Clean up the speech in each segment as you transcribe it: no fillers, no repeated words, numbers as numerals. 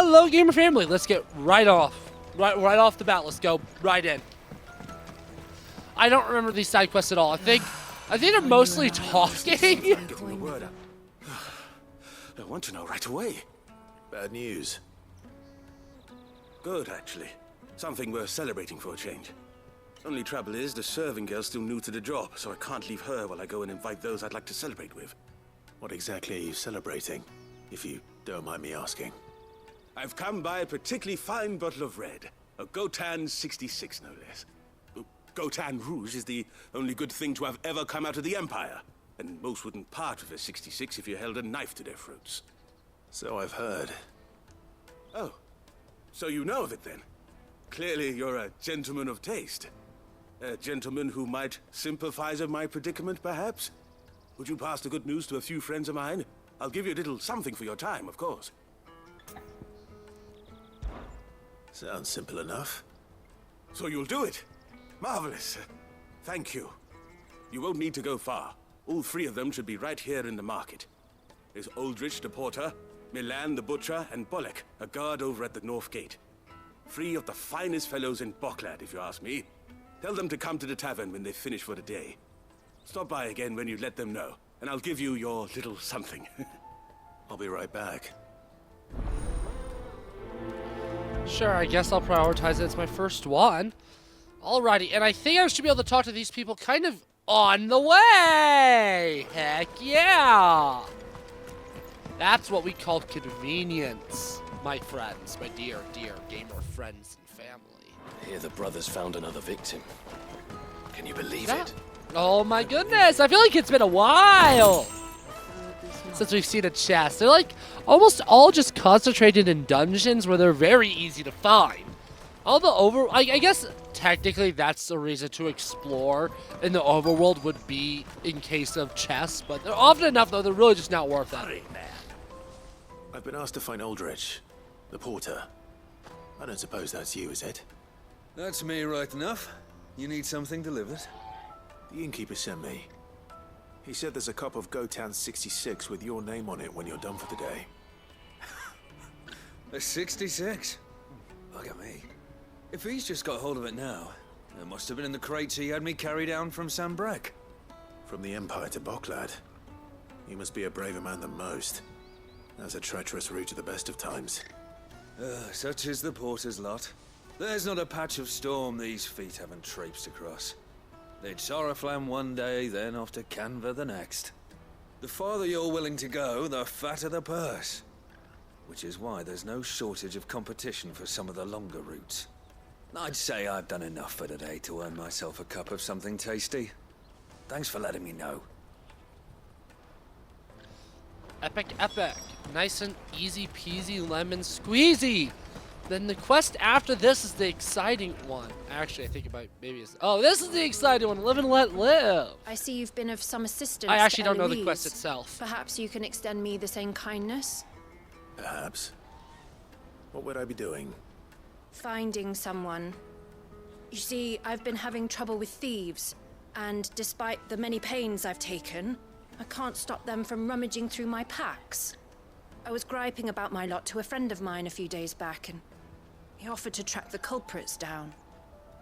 Hello, gamer family. Let's get right off the bat. Let's go right in. I don't remember these side quests at all. I think they're mostly talking. Getting the word out. I want to know right away. Bad news. Good, actually. Something worth celebrating for a change. Only trouble is, the serving girl's still new to the job, so I can't leave her while I go and invite those I'd like to celebrate with. What exactly are you celebrating, if you don't mind me asking? I've come by a particularly fine bottle of red. A Gotan 66, no less. Gotan Rouge is the only good thing to have ever come out of the Empire. And most wouldn't part with a 66 if you held a knife to their throats. So I've heard. Oh, so you know of it then? Clearly you're a gentleman of taste. A gentleman who might sympathize with my predicament, perhaps? Would you pass the good news to a few friends of mine? I'll give you a little something for your time, of course. Sounds simple enough. So you'll do it? Marvelous. Thank you. You won't need to go far. All three of them should be right here in the market. There's Aldrich the porter, Milan the butcher, and Bolek, a guard over at the north gate. Three of the finest fellows in Boklad, if you ask me. Tell them to come to the tavern when they finish for the day. Stop by again when you let them know, and I'll give you your little something. I'll be right back. Sure, I guess I'll prioritize it. It's my first one. Alrighty, and I think I should be able to talk to these people kind of on the way! Heck yeah! That's what we call convenience, my friends, my dear, dear gamer friends and family. I hear the brothers found another victim. Can you believe it? Oh my goodness, I feel like it's been a while since we've seen a chest. They're like almost all just concentrated in dungeons where they're very easy to find. All the I guess technically that's the reason to explore in the overworld would be in case of chests, but they're often enough though they're really just not worth it. I've been asked to find Aldrich, the porter. I don't suppose that's you, is it? That's me right enough. You need something delivered? The innkeeper sent me. He said there's a cup of Gotan 66 with your name on it when you're done for the day. A 66? Look at me. If he's just got hold of it now, it must have been in the crates he had me carry down from Sambrek. From the Empire to Boklad. You must be a braver man than most. That's a treacherous route at the best of times. Such is the porter's lot. There's not a patch of storm these feet haven't traipsed across. They'd Soraflam one day, then off to Canva the next. The farther you're willing to go, the fatter the purse. Which is why there's no shortage of competition for some of the longer routes. I'd say I've done enough for today to earn myself a cup of something tasty. Thanks for letting me know. Epic, epic. Nice and easy peasy lemon squeezy. Then the quest after this is the exciting one. Actually, I think it might maybe is. Oh, this is the exciting one. Live and let live. I see you've been of some assistance. I actually to don't know the Eloise. quest itself. Perhaps you can extend me the same kindness. Perhaps. What would I be doing? Finding someone. You see, I've been having trouble with thieves, and despite the many pains I've taken, I can't stop them from rummaging through my packs. I was griping about my lot to a friend of mine a few days back, and he offered to track the culprits down.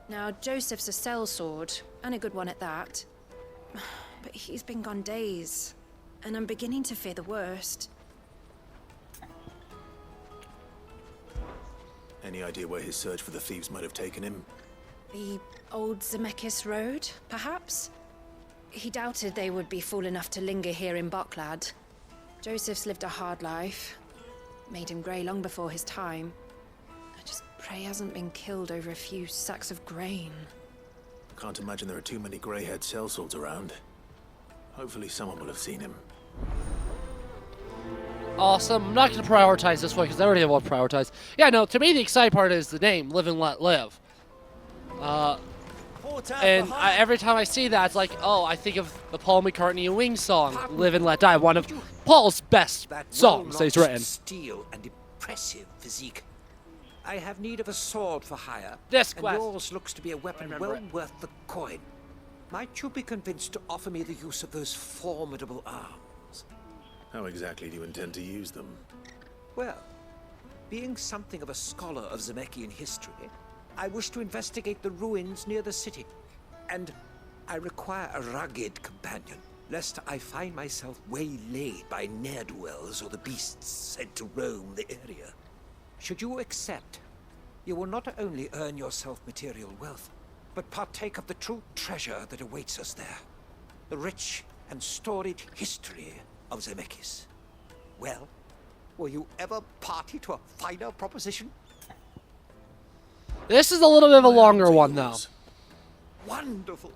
Now, Joseph's a sellsword, and a good one at that. But he's been gone days, and I'm beginning to fear the worst. Any idea where his search for the thieves might have taken him? The old Zemeckis Road, perhaps? He doubted they would be fool enough to linger here in Boklad. Joseph's lived a hard life. Made him grey long before his time. I just pray he hasn't been killed over a few sacks of grain. Can't imagine there are too many grey-haired sellswords around. Hopefully someone will have seen him. Awesome. I'm not going to prioritize this one because I already have one prioritized. Yeah, no, to me the exciting part is the name, Live and Let Live. And every time I see that, it's like, oh, I think of the Paul McCartney and Wings song, Live and Let Die, one of Paul's best songs that he's written. Steel and impressive physique. I have need of a sword for hire, This and quest. yours looks to be a weapon well worth the coin. Might you be convinced to offer me the use of those formidable arms? How exactly do you intend to use them? Well, Being something of a scholar of Zemeckis history, I wish to investigate the ruins near the city. And I require a rugged companion, lest I find myself waylaid by ne'er-do-wells or the beasts sent to roam the area. Should you accept, you will not only earn yourself material wealth, but partake of the true treasure that awaits us there. The rich and storied history of Zemeckis. Well, will you ever party to a finer proposition? This is a little bit of a longer one, though. Wonderful.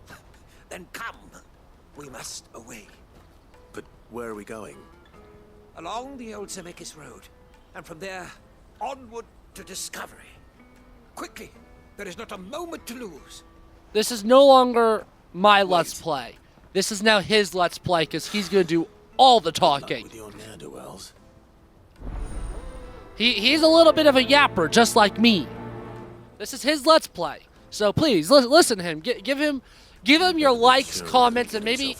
Then come. We must away. But where are we going? Along the old Zemeckis Road. And from there, onward to discovery. Quickly. There is not a moment to lose. This is no longer my Let's Play. This is now his Let's Play, because he's going to do all the talking. With your ne'er-do-wells. He's a little bit of a yapper, just like me. This is his Let's Play. So please, listen to him. Give him your likes, comments, and maybe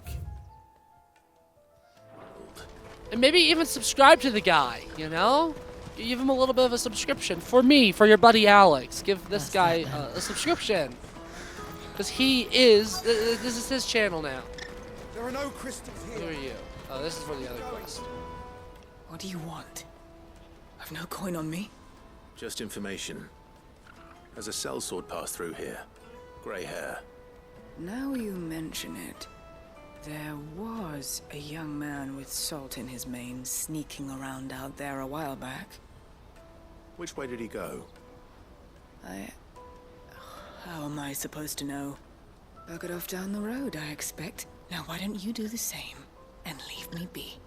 even subscribe to the guy, you know? Give him a little bit of a subscription. For me, for your buddy Alex. Give this guy a subscription. Because this is his channel now. There are no crystals Who here. are you? Oh, this is for the other quest. What do you want? I've no coin on me. Just information. Has a sellsword passed through here? Grey hair. Now you mention it, there was a young man with salt in his mane sneaking around out there a while back. Which way did he go? How am I supposed to know? Buggered off down the road, I expect. Now why don't you do the same and leave me be?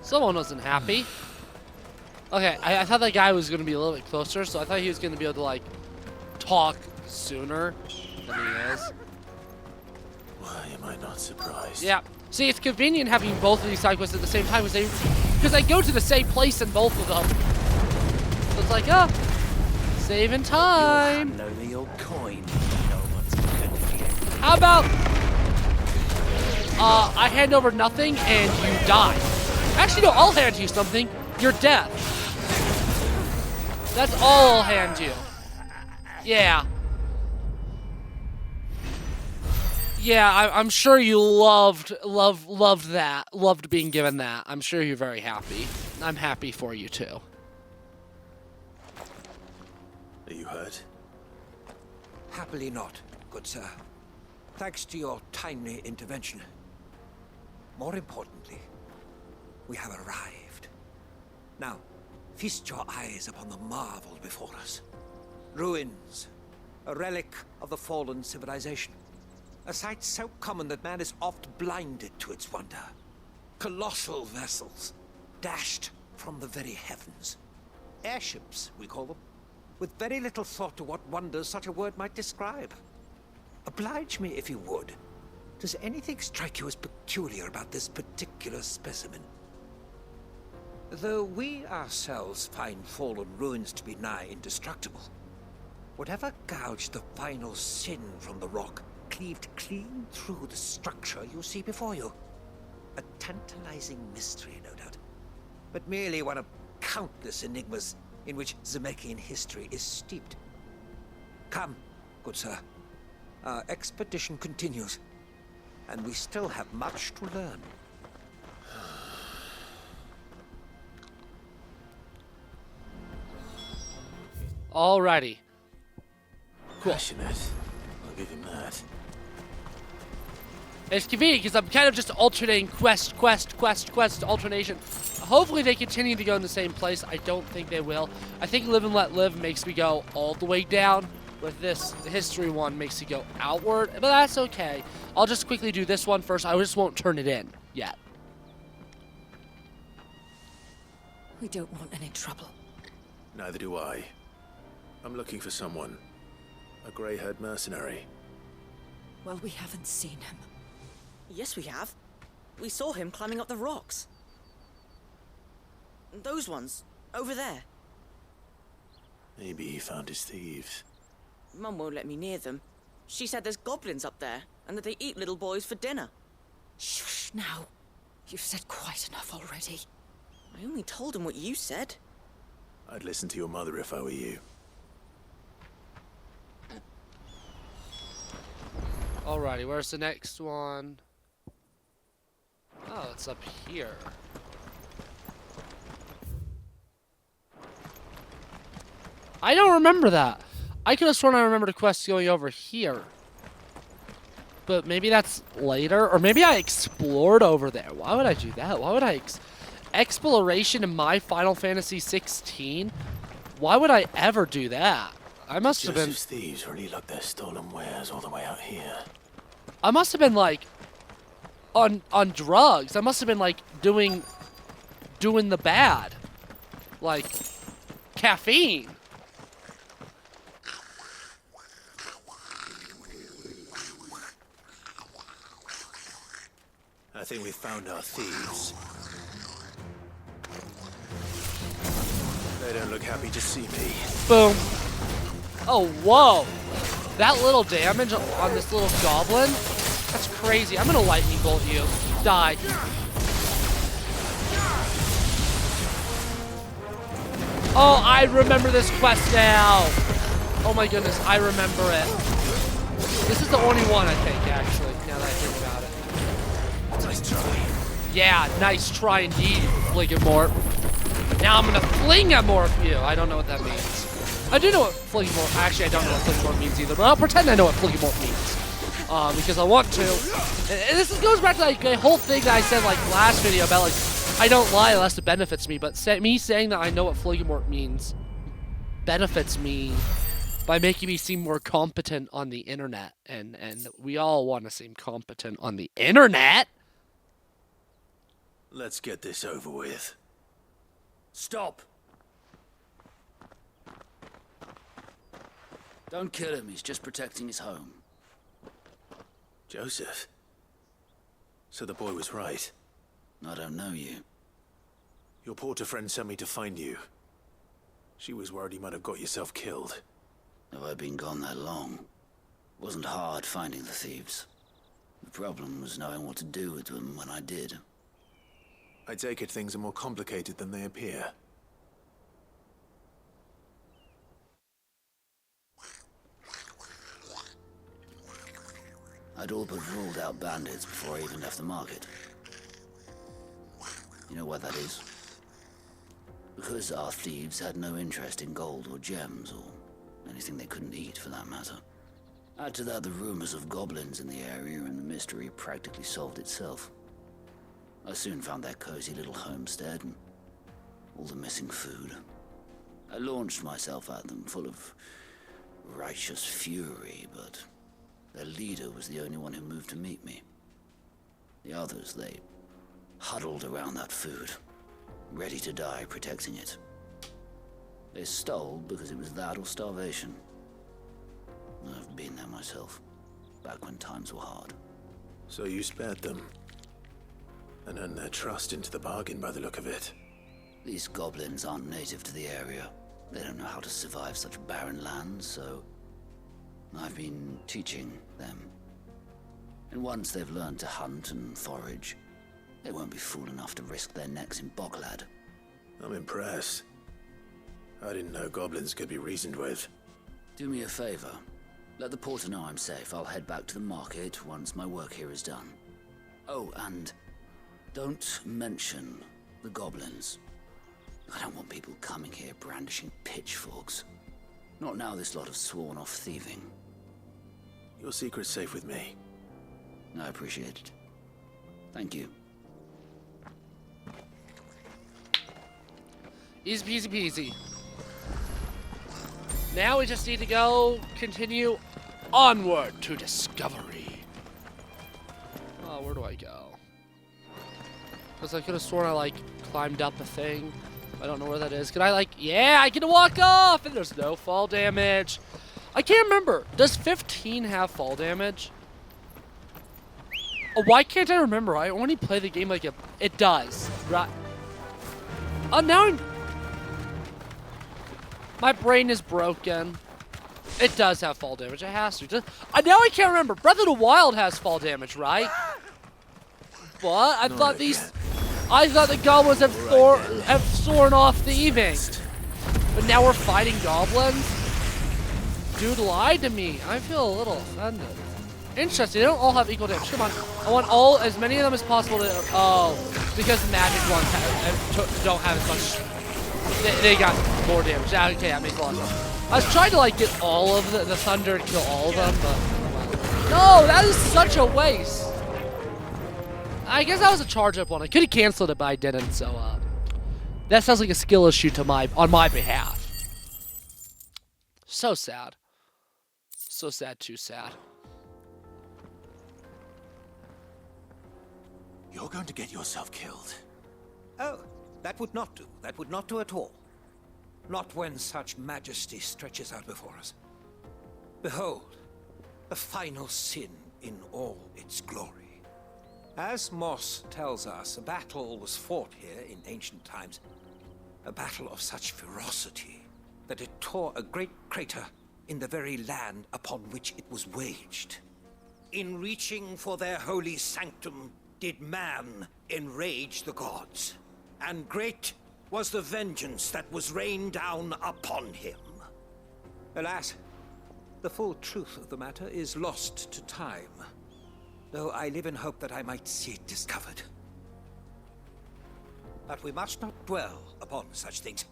Someone wasn't happy. Okay, I thought that guy was going to be a little bit closer, so I thought he was going to be able to, like, talk sooner than he is. Why am I not surprised? Yeah. See, it's convenient having both of these side quests at the same time because they go to the same place in both of them. So it's like, saving time. Hand over your coin. No one's gonna get How about I hand over nothing and you die? Actually, no, I'll hand you something. You're dead. That's all I'll hand you. Yeah. Yeah, I'm sure you loved that. Loved being given that. I'm sure you're very happy. I'm happy for you too. Are you hurt? Happily not, good sir. Thanks to your timely intervention. More importantly, we have arrived. Now, feast your eyes upon the marvel before us. Ruins, a relic of the fallen civilization. A sight so common that man is oft blinded to its wonder. Colossal vessels, dashed from the very heavens. Airships, we call them, with very little thought to what wonders such a word might describe. Oblige me if you would. Does anything strike you as peculiar about this particular specimen? Though we ourselves find fallen ruins to be nigh indestructible, whatever gouged the final sin from the rock cleaved clean through the structure you see before you. A tantalizing mystery, no doubt, but merely one of countless enigmas in which Zemeckis history is steeped. Come, good sir. Our expedition continues, and we still have much to learn. Alrighty. Cool. Passionate. I'll give him that. It's convenient because I'm kind of just alternating quest, alternation. Hopefully they continue to go in the same place. I don't think they will. I think Live and Let Live makes me go all the way down. With this, the history one makes you go outward, but that's okay. I'll just quickly do this one first. I just won't turn it in yet. We don't want any trouble. Neither do I. I'm looking for someone. A grey-haired mercenary. Well, we haven't seen him. Yes, we have. We saw him climbing up the rocks. Those ones, over there. Maybe he found his thieves. Mum won't let me near them. She said there's goblins up there, and that they eat little boys for dinner. Shush now. You've said quite enough already. I only told him what you said. I'd listen to your mother if I were you. Alrighty, where's the next one? Oh, it's up here. I don't remember that. I could have sworn I remembered a quest going over here. But maybe that's later, or maybe I explored over there. Why would I do that? Why would I exploration in my Final Fantasy XVI? Why would I ever do that? I must have been. Joseph's thieves really lug their stolen wares all the way out here. I must have been like on drugs. I must have been like doing the bad, like caffeine. I think we found our thieves. They don't look happy to see me. Boom. Oh, whoa. That little damage on this little goblin? That's crazy. I'm gonna lightning bolt you. Die. Oh, I remember this quest now. Oh my goodness, I remember it. This is the only one, I think, actually, now that I think about it. Nice try. Yeah, nice try indeed, Fliggamort. Now I'm gonna fling-a-morph you. I don't know what that means. I do know what Fliggamorph. Actually, I don't know what Fliggamorph means either, but I'll pretend I know what Fliggamorph means. Because I want to. And this goes back to like a whole thing that I said like last video about like I don't lie unless it benefits me, but me saying that I know what Fliggamorph means benefits me by making me seem more competent on the internet, and we all want to seem competent on the internet. Let's get this over with. Stop! Don't kill him, he's just protecting his home. Joseph? So the boy was right. I don't know you. Your porter friend sent me to find you. She was worried you might have got yourself killed. Have I been gone that long? It wasn't hard finding the thieves. The problem was knowing what to do with them when I did. I take it things are more complicated than they appear. I'd all but ruled out bandits before I even left the market. You know why that is? Because our thieves had no interest in gold or gems, or anything they couldn't eat for that matter. Add to that the rumors of goblins in the area, and the mystery practically solved itself. I soon found their cozy little homestead and all the missing food. I launched myself at them, full of righteous fury, but their leader was the only one who moved to meet me. The others, they huddled around that food, ready to die protecting it. They stole because it was that or starvation. I've been there myself, back when times were hard. So you spared them? And earned their trust into the bargain by the look of it. These goblins aren't native to the area. They don't know how to survive such barren lands, so I've been teaching them. And once they've learned to hunt and forage, they won't be fool enough to risk their necks in Boklad. I'm impressed. I didn't know goblins could be reasoned with. Do me a favor. Let the porter know I'm safe. I'll head back to the market once my work here is done. Oh, and don't mention the goblins. I don't want people coming here brandishing pitchforks. Not now this lot have sworn off thieving. Your secret's safe with me. I appreciate it. Thank you. Easy peasy peasy. Now we just need to go continue onward to discovery. Oh, where do I go? Because I could have sworn I like climbed up a thing. I don't know where that is. Can I like, yeah, I can walk off and there's no fall damage. I can't remember. Does 15 have fall damage? Oh, why can't I remember? I only play the game like it does. Right. Oh, now my brain is broken. It does have fall damage. It has to. Now I can't remember. Breath of the Wild has fall damage, right? But I thought the goblins have sworn off thieving. But now we're fighting goblins? Dude lied to me. I feel a little offended. Interesting. They don't all have equal damage. Come on. I want as many of them as possible to. Oh, because magic ones don't have as much. They got more damage. Okay, that makes a lot of sense. I was trying to like get all of the thunder and kill all of them, but no, that is such a waste. I guess that was a charge up one. I could have canceled it, but I didn't. So that sounds like a skill issue on my behalf. So sad. So sad, too sad. You're going to get yourself killed. Oh, that would not do. That would not do at all. Not when such majesty stretches out before us. Behold, the final sin in all its glory. As Moss tells us, a battle was fought here in ancient times. A battle of such ferocity that it tore a great crater in the very land upon which it was waged. In reaching for their holy sanctum, did man enrage the gods, and great was the vengeance that was rained down upon him. Alas, the full truth of the matter is lost to time, though I live in hope that I might see it discovered. But we must not dwell upon such things.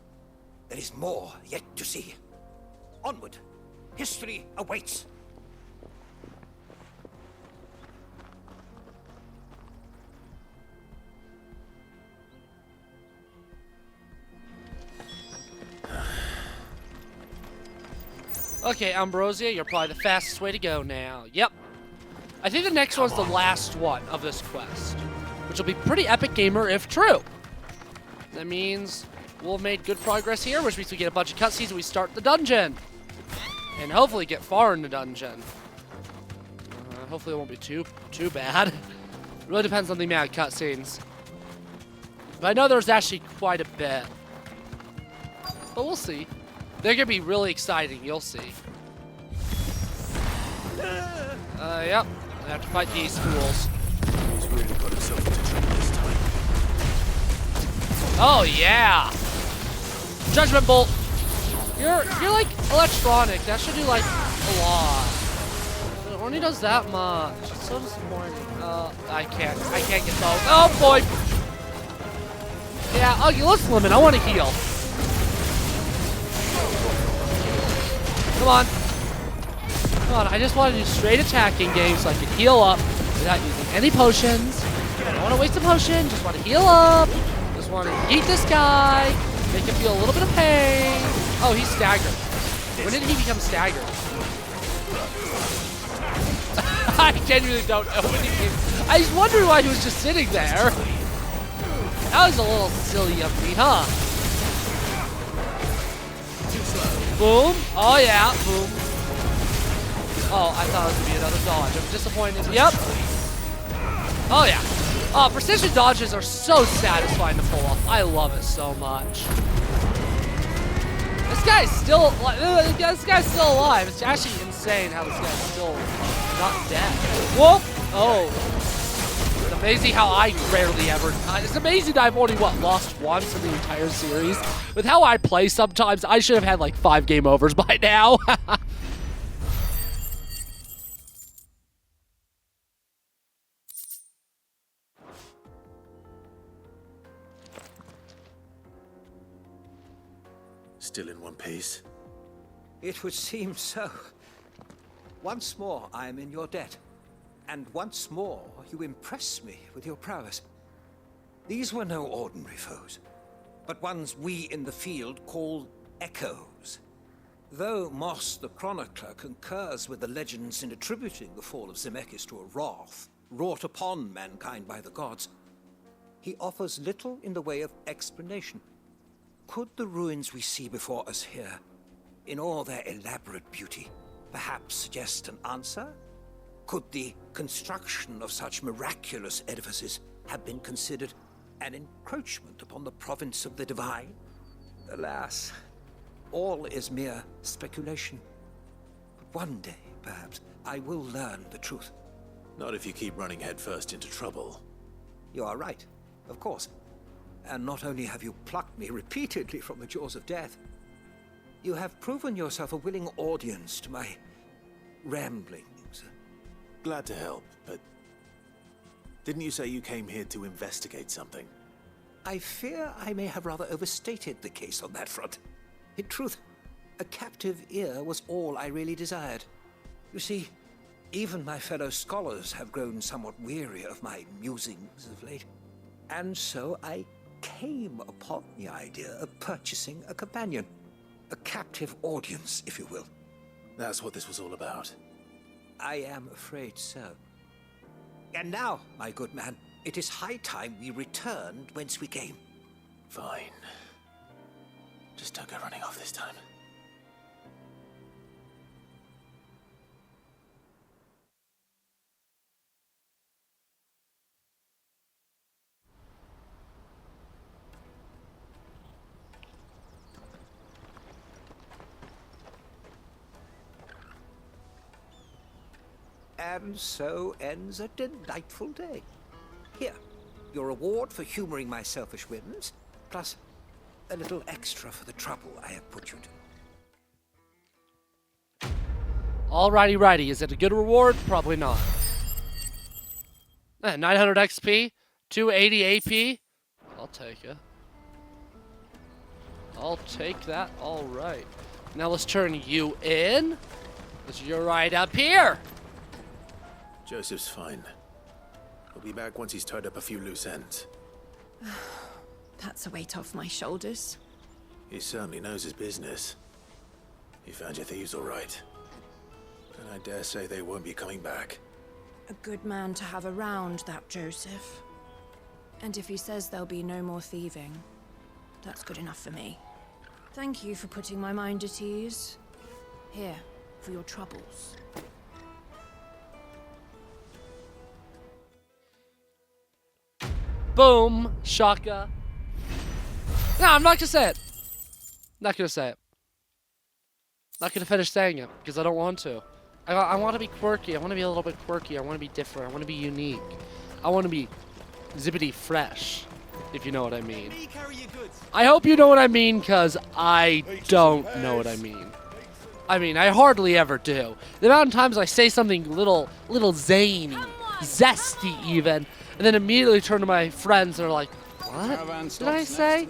There is more yet to see. Onward, history awaits. Okay, Ambrosia, you're probably the fastest way to go now. Yep. I think the next one's the last one of this quest, which will be pretty epic gamer if true. That means we'll have made good progress here, which means we get a bunch of cutscenes and we start the dungeon. And hopefully get far in the dungeon. Hopefully it won't be too bad. It really depends on the amount of cutscenes. But I know there's actually quite a bit. But we'll see. They're gonna be really exciting, you'll see. Yep. I have to fight these fools. He's really got himself into trouble this time. Oh yeah! Judgment Bolt! You're like electronic. That should do like a lot. It only does that much. It's so disappointing. I can't get both. Oh boy! Yeah, okay, let's limit. I want to heal. Come on. Come on, I just want to do straight attacking games so I can heal up without using any potions. I don't want to waste a potion, just want to heal up. Just want to eat this guy, make him feel a little bit of pain. Oh, he's staggered. When did he become staggered? I genuinely don't know when he came. I was wondering why he was just sitting there. That was a little silly of me, huh? Boom. Oh, yeah. Boom. Oh, I thought it was going to be another dodge. I'm disappointed. Yep. Oh, yeah. Oh, precision dodges are so satisfying to pull off. I love it so much. This guy's still alive. It's actually insane how this guy's still not dead. Whoop. Oh. It's amazing how I rarely ever... It's amazing that I've only, lost once in the entire series. With how I play sometimes, I should have had like 5 game overs by now. Still in one piece? It would seem so. Once more, I am in your debt. And once more, you impress me with your prowess. These were no ordinary foes, but ones we in the field call echoes. Though Moss the Chronicler concurs with the legends in attributing the fall of Zemeckis to a wrath wrought upon mankind by the gods, he offers little in the way of explanation. Could the ruins we see before us here, in all their elaborate beauty, perhaps suggest an answer? Could the construction of such miraculous edifices have been considered an encroachment upon the province of the divine? Alas, all is mere speculation. one day, perhaps, I will learn the truth. Not if you keep running headfirst into trouble. You are right, of course. And not only have you plucked me repeatedly from the jaws of death, you have proven yourself a willing audience to my ramblings. Glad to help, but didn't you say you came here to investigate something? I fear I may have rather overstated the case on that front. In truth, a captive ear was all I really desired. You see, even my fellow scholars have grown somewhat weary of my musings of late. And so I came upon the idea of purchasing a companion. A captive audience, if you will. That's what this was all about. I am afraid so. And now, my good man, it is high time we returned whence we came. Fine. Just don't go running off this time. And so ends a delightful day. Here, your reward for humoring my selfish whims, plus a little extra for the trouble I have put you to. Alrighty, righty. Is it a good reward? Probably not. 900 XP, 280 AP. I'll take it. I'll take that. All right. Now let's turn you in. Because you're right up here. Joseph's fine. He'll be back once he's tied up a few loose ends. That's a weight off my shoulders. He certainly knows his business. He found your thieves all right. And I dare say they won't be coming back. A good man to have around, that Joseph. And if he says there'll be no more thieving, that's good enough for me. Thank you for putting my mind at ease. Here, for your troubles. Boom. Shaka. No, I'm not gonna say it. Not gonna say it. Not gonna finish saying it, because I don't want to. I want to be quirky. I want to be a little bit quirky. I want to be different. I want to be unique. I want to be zippity fresh, if you know what I mean. I hope you know what I mean, because I don't know what I mean. I mean, I hardly ever do. The amount of times I say something little zany, zesty even, and then immediately turn to my friends and are like, what did I say?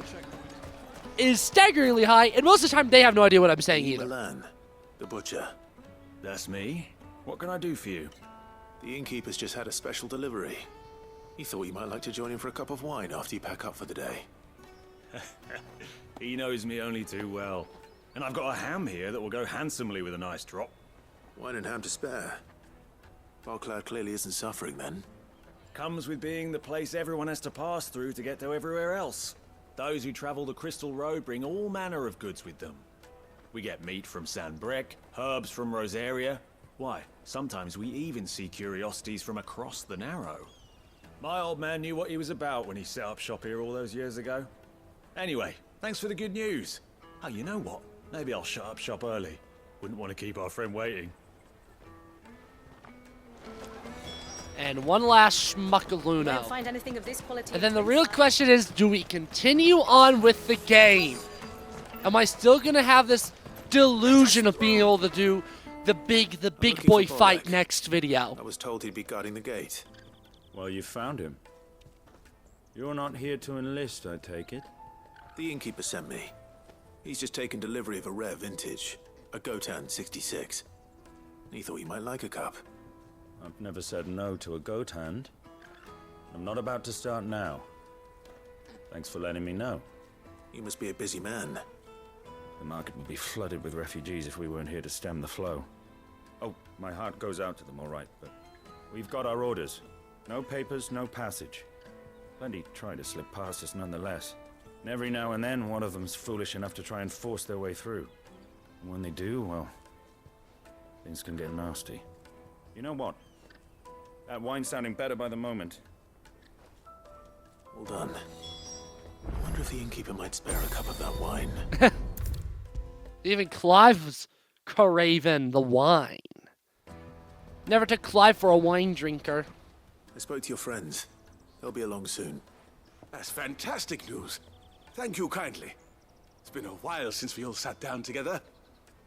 Is staggeringly high, and most of the time they have no idea what I'm saying either. Milan, the butcher. That's me. What can I do for you? The innkeeper's just had a special delivery. He thought you might like to join him for a cup of wine after you pack up for the day. He knows me only too well. And I've got a ham here that will go handsomely with a nice drop. Wine and ham to spare. Barcloud clearly isn't suffering then. Comes with being the place everyone has to pass through to get to everywhere else. Those who travel the Crystal Road bring all manner of goods with them. We get meat from San Brec, herbs from Rosaria. Why, sometimes we even see curiosities from across the Narrow. My old man knew what he was about when he set up shop here all those years ago. Anyway, thanks for the good news. Oh, you know what? Maybe I'll shut up shop early. Wouldn't want to keep our friend waiting. And one last schmuckaluno. Won't find anything of this quality. And then the real question is, do we continue on with the game? Am I still gonna have this delusion of being able to do the big boy fight next video? I was told he'd be guarding the gate. Well, you found him. You're not here to enlist, I take it? The innkeeper sent me. He's just taken delivery of a rare vintage, a Gotan 66. He thought you might like a cup. I've never said no to a goat hand. I'm not about to start now. Thanks for letting me know. You must be a busy man. The market would be flooded with refugees if we weren't here to stem the flow. Oh, my heart goes out to them, all right, but we've got our orders. No papers, no passage. Plenty try to slip past us nonetheless. And every now and then, one of them's foolish enough to try and force their way through. And when they do, well, things can get nasty. You know what? That wine's sounding better by the moment. Well done. I wonder if the innkeeper might spare a cup of that wine. Even Clive Craven the wine. Never took Clive for a wine drinker. I spoke to your friends. They'll be along soon. That's fantastic news. Thank you kindly. It's been a while since we all sat down together.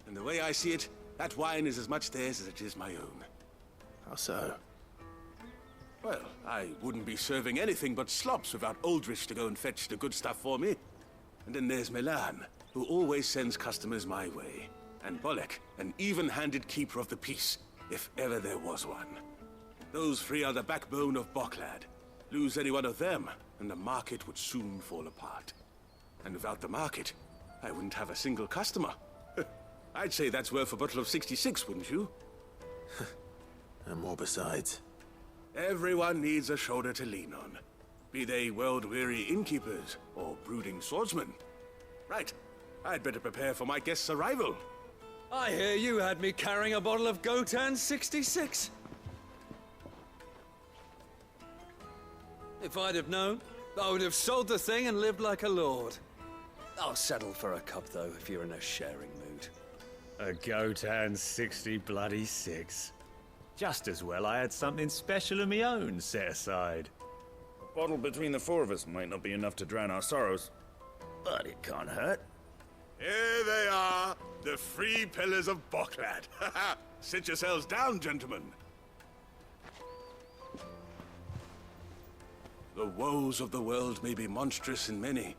And the way I see it, that wine is as much theirs as it is my own. How so? Well, I wouldn't be serving anything but slops without Aldrich to go and fetch the good stuff for me. And then there's Milan, who always sends customers my way. And Bolek, an even-handed keeper of the peace, if ever there was one. Those three are the backbone of Boklad. Lose any one of them, and the market would soon fall apart. And without the market, I wouldn't have a single customer. I'd say that's worth a bottle of 66, wouldn't you? And more besides. Everyone needs a shoulder to lean on. Be they world-weary innkeepers or brooding swordsmen. Right, I'd better prepare for my guest's arrival. I hear you had me carrying a bottle of Gotan 66. If I'd have known, I would have sold the thing and lived like a lord. I'll settle for a cup, though, if you're in a sharing mood. A Gotan 66. Just as well I had something special of my own set aside. A bottle between the four of us might not be enough to drown our sorrows, but it can't hurt. Here they are, the three pillars of Boklad. Sit yourselves down, gentlemen. The woes of the world may be monstrous and many,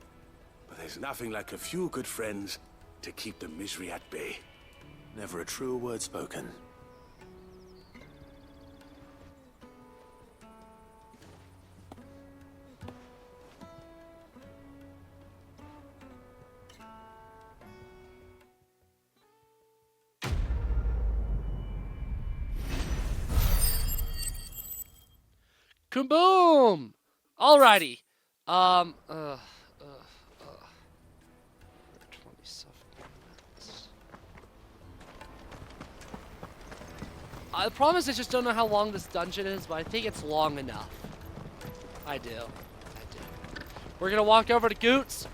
but there's nothing like a few good friends to keep the misery at bay. Never a truer word spoken. Kaboom! Alrighty. 27 minutes. The problem is I just don't know how long this dungeon is, but I think it's long enough. I do. We're gonna walk over to Goots.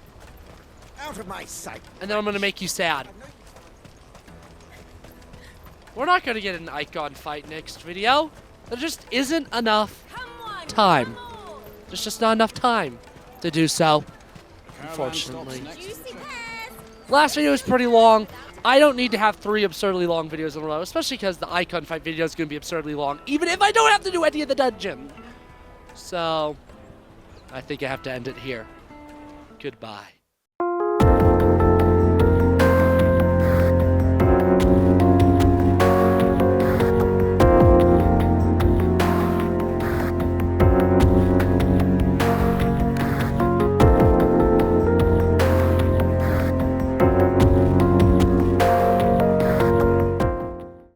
Out of my sight. And then I'm gonna make you sad. We're not gonna get an icon fight next video. There just isn't enough time. There's just not enough time to do so, unfortunately. Last video was pretty long. I don't need to have 3 absurdly long videos in a row, especially because the icon fight video is going to be absurdly long, even if I don't have to do any of the dungeon. So, I think I have to end it here. Goodbye.